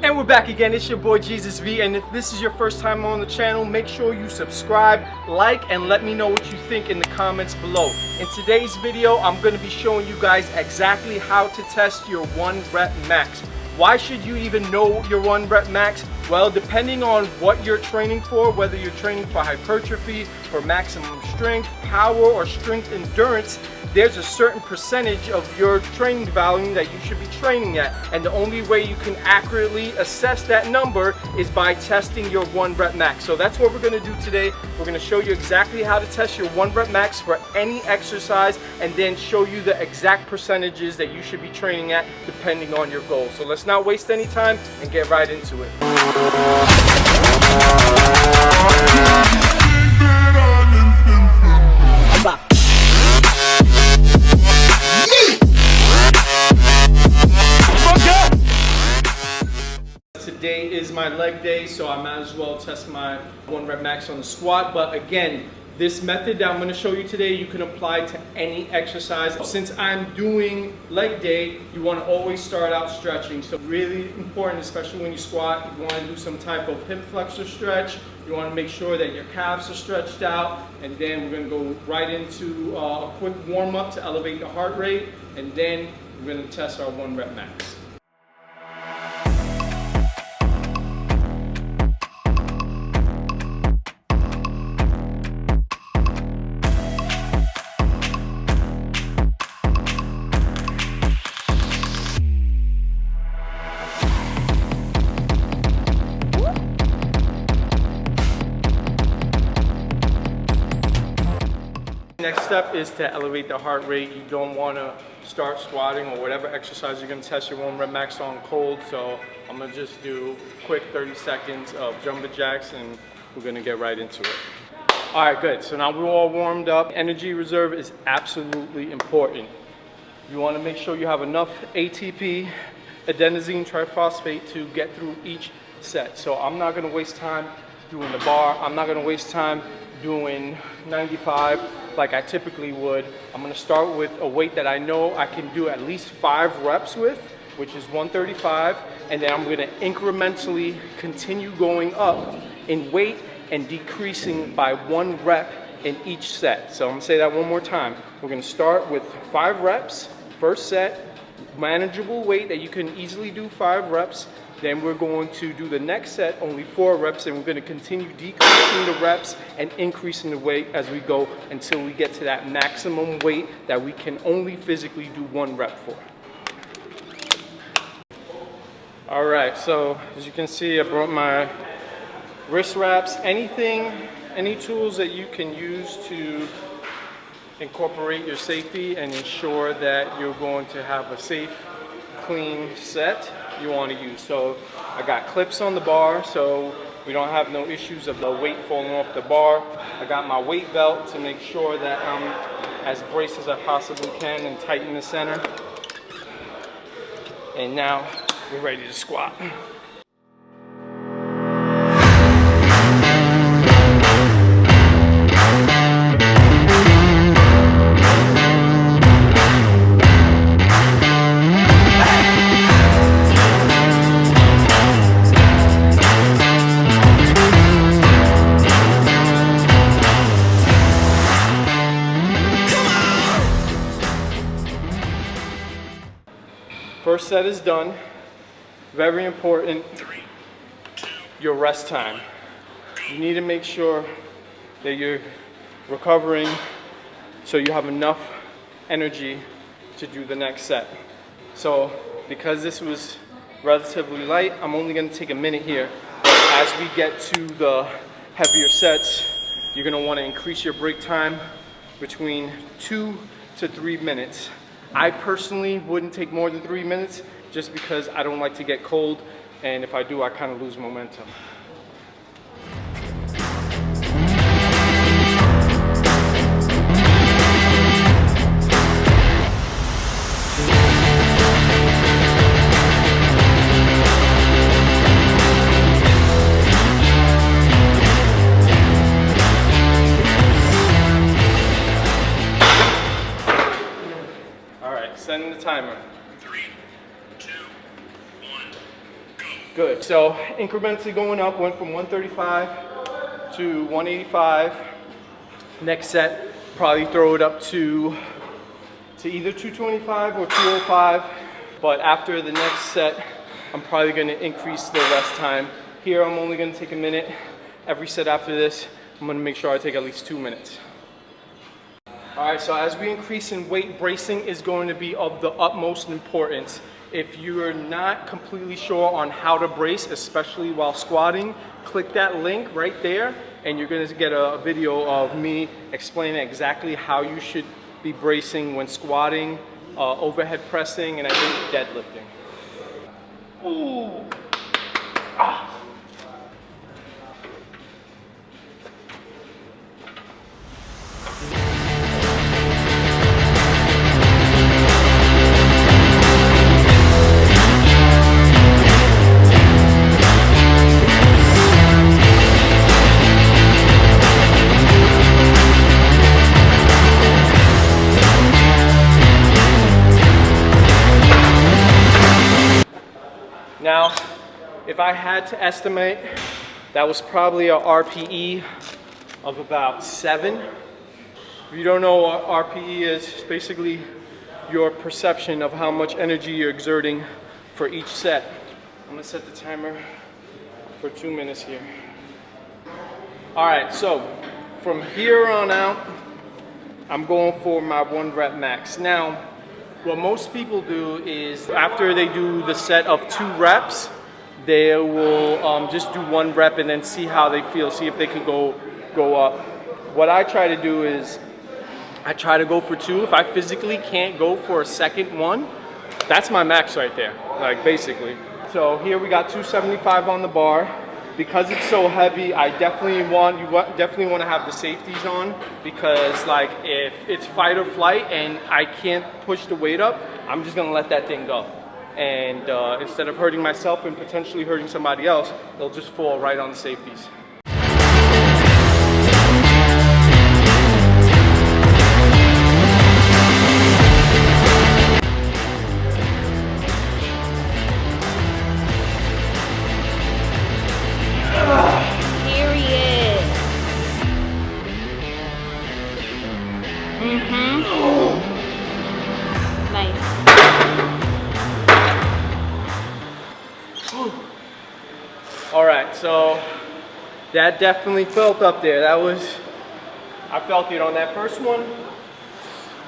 And we're back again. It's your boy Jesus V, and if this is your first time on the channel, make sure you subscribe, like, and let me know what you think in the comments below. In today's video, I'm going to be showing you guys exactly how to test your 1 rep max. Why should you even know your 1 rep max? Well, depending on what you're training for, whether you're training for hypertrophy, for maximum strength, power, or strength endurance, there's a certain percentage of your training volume that you should be training at. And the only way you can accurately assess that number is by testing your 1 rep max. So that's what we're gonna do today. We're gonna show you exactly how to test your 1 rep max for any exercise, and then show you the exact percentages that you should be training at depending on your goals. So let's not waste any time and get right into it. Today is my leg day, so I might as well test my 1 rep max on the squat. But again, this method that I'm going to show you today, you can apply to any exercise. Since I'm doing leg day, you want to always start out stretching. So really important, especially when you squat, you want to do some type of hip flexor stretch. You want to make sure that your calves are stretched out, and then we're going to go right into a quick warm up to elevate the heart rate, and then we're going to test our 1 rep max. Next step is to elevate the heart rate. You don't want to start squatting or whatever exercise you're going to test your 1 rep max on cold. So I'm going to just do quick 30 seconds of jumping jacks, and we're going to get right into it. All right, good. So now we're all warmed up. Energy reserve is absolutely important. You want to make sure you have enough ATP, adenosine triphosphate, to get through each set. So I'm not going to waste time doing the bar. I'm not going to waste time doing 95 like I typically would. I'm going to start with a weight that I know I can do at least 5 reps with, which is 135, and then I'm going to incrementally continue going up in weight and decreasing by 1 rep in each set. So I'm going to say that one more time. We're going to start with 5 reps, first set, manageable weight that you can easily do 5 reps. Then we're going to do the next set, only 4 reps, and we're going to continue decreasing the reps and increasing the weight as we go until we get to that maximum weight that we can only physically do 1 rep for. All right, so as you can see, I brought my wrist wraps. Any tools that you can use to incorporate your safety and ensure that you're going to have a safe, clean set, you want to use. So I got clips on the bar so we don't have no issues of the weight falling off the bar. I got my weight belt to make sure that I'm as braced as I possibly can and tighten the center. And now we're ready to squat. First set is done. Very important, your rest time. You need to make sure that you're recovering so you have enough energy to do the next set. So because this was relatively light, I'm only going to take a minute here. As we get to the heavier sets, you're going to want to increase your break time between 2 to 3 minutes. I personally wouldn't take more than 3 minutes just because I don't like to get cold, and if I do, I kind of lose momentum. Setting the timer. 3, 2, 1, go. Good. So incrementally going up, went from 135 to 185. Next set, probably throw it up to either 225 or 205. But after the next set, I'm probably going to increase the rest time. Here, I'm only going to take a minute. Every set after this, I'm going to make sure I take at least 2 minutes. All right, so as we increase in weight, bracing is going to be of the utmost importance. If you are not completely sure on how to brace, especially while squatting, click that link right there, and you're going to get a video of me explaining exactly how you should be bracing when squatting, overhead pressing, and I think deadlifting. Ooh. Ah. Now, if I had to estimate, that was probably a RPE of about 7. If you don't know what RPE is, it's basically your perception of how much energy you're exerting for each set. I'm gonna set the timer for 2 minutes here. All right, so from here on out, I'm going for my 1 rep max. Now, what most people do is after they do the set of 2 reps, they will just do 1 rep and then see how they feel, see if they can go up. What I try to do is I try to go for 2. If I physically can't go for a second one, that's my max right there, like basically. So here we got 275 on the bar. Because it's so heavy, I definitely want to have the safeties on, because like if it's fight or flight and I can't push the weight up, I'm just gonna let that thing go. And instead of hurting myself and potentially hurting somebody else, they'll just fall right on the safeties. All right, so that definitely felt up there. I felt it on that first one.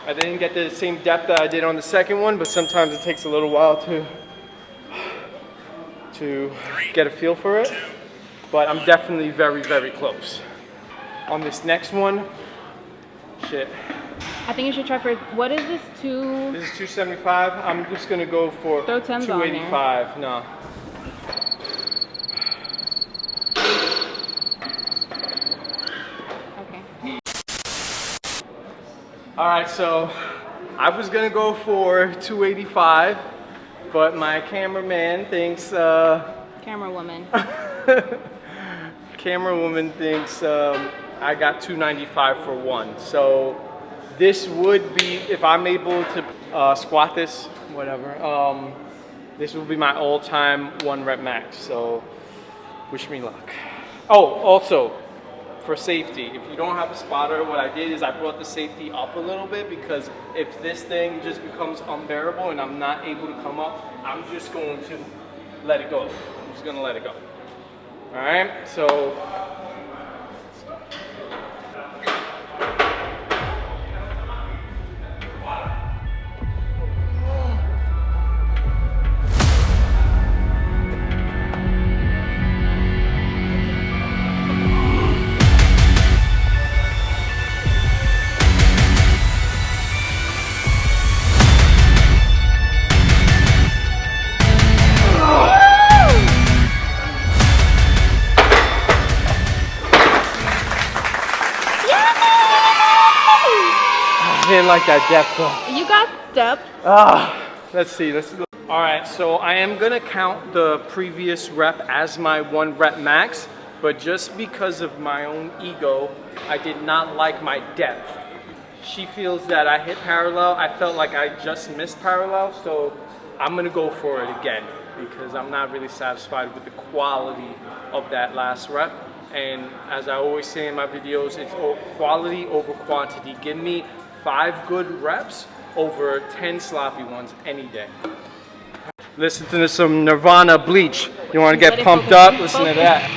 I didn't get the same depth that I did on the second one, but sometimes it takes a little while to get a feel for it. But I'm definitely very, very close. On this next one, shit. I think you should try for, what is this, This is 275. I'm just gonna go for 285. No. Okay. All right, so I was gonna go for 285, but my cameraman thinks, Camera woman. Camera woman thinks I got 295 for 1. So this would be, if I'm able to squat this, whatever, this will be my all-time 1 rep max. So wish me luck. Oh, also, for safety, if you don't have a spotter, what I did is I brought the safety up a little bit, because if this thing just becomes unbearable and I'm not able to come up, I'm just going to let it go. I'm just gonna let it go. All right, so. I didn't like that depth though. You got depth. Let's see. All right, so I am gonna count the previous rep as my 1 rep max, but just because of my own ego, I did not like my depth. She feels that I hit parallel. I felt like I just missed parallel, so I'm gonna go for it again. because I'm not really satisfied with the quality of that last rep. And as I always say in my videos, it's all quality over quantity. Give me 5 good reps over 10 sloppy ones any day. Listen to some Nirvana Bleach. You want to get pumped up? Listen to that.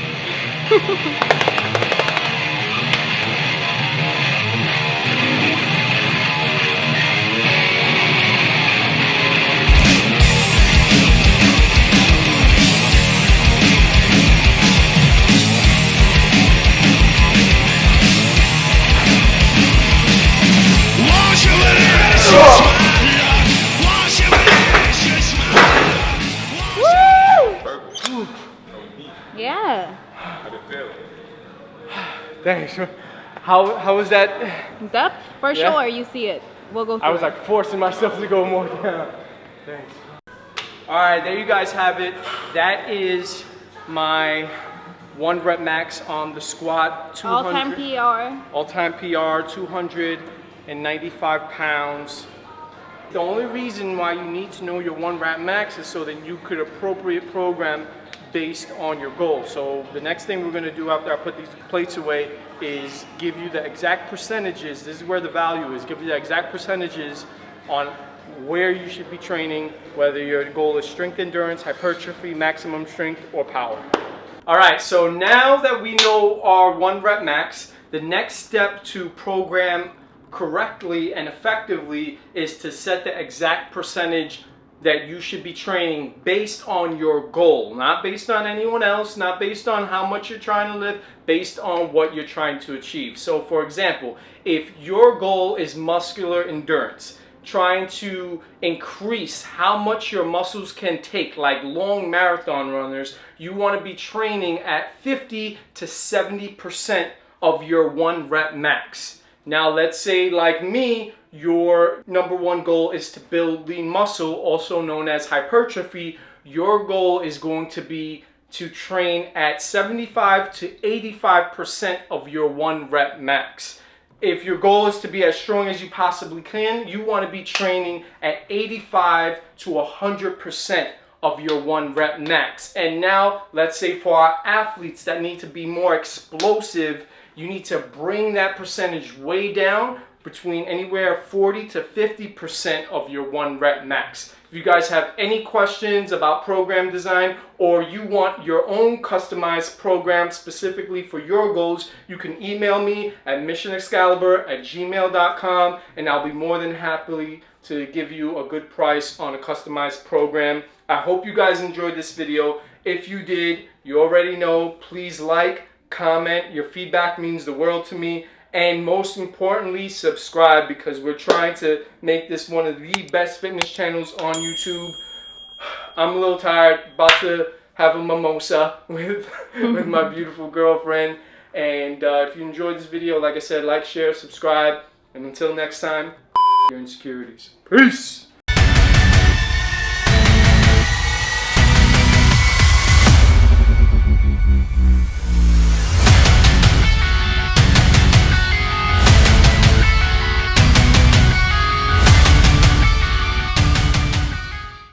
Yeah. Thanks. How was that? Depth? For Yeah. sure, you see it. We'll go through I was like forcing myself to go more down. Thanks. All right, there you guys have it. That is my 1 rep max on the squat. 200, all-time PR. All-time PR, 295 pounds. The only reason why you need to know your 1 rep max is so that you could appropriate program based on your goal. So the next thing we're gonna do after I put these plates away is give you the exact percentages. This is where the value is. Give you the exact percentages on where you should be training, whether your goal is strength endurance, hypertrophy, maximum strength, or power. All right, so now that we know our 1 rep max, the next step to program correctly and effectively is to set the exact percentage that you should be training based on your goal, not based on anyone else, not based on how much you're trying to lift, based on what you're trying to achieve. So for example, if your goal is muscular endurance, trying to increase how much your muscles can take, like long marathon runners, you want to be training at 50 to 70% of your 1 rep max. Now let's say like me, your number 1 goal is to build lean muscle, also known as hypertrophy. Your goal is going to be to train at 75 to 85% of your 1 rep max. If your goal is to be as strong as you possibly can, you want to be training at 85 to 100% of your 1 rep max. And now let's say for our athletes that need to be more explosive, you need to bring that percentage way down, between anywhere 40 to 50% of your 1 rep max. If you guys have any questions about program design, or you want your own customized program specifically for your goals, you can email me at missionexcalibur@gmail.com, and I'll be more than happy to give you a good price on a customized program. I hope you guys enjoyed this video. If you did, you already know, please like, comment. Your feedback means the world to me. And most importantly, subscribe, because we're trying to make this one of the best fitness channels on YouTube. I'm a little tired, about to have a mimosa with my beautiful girlfriend. And if you enjoyed this video, like I said, like, share, subscribe. And until next time, your insecurities. Peace!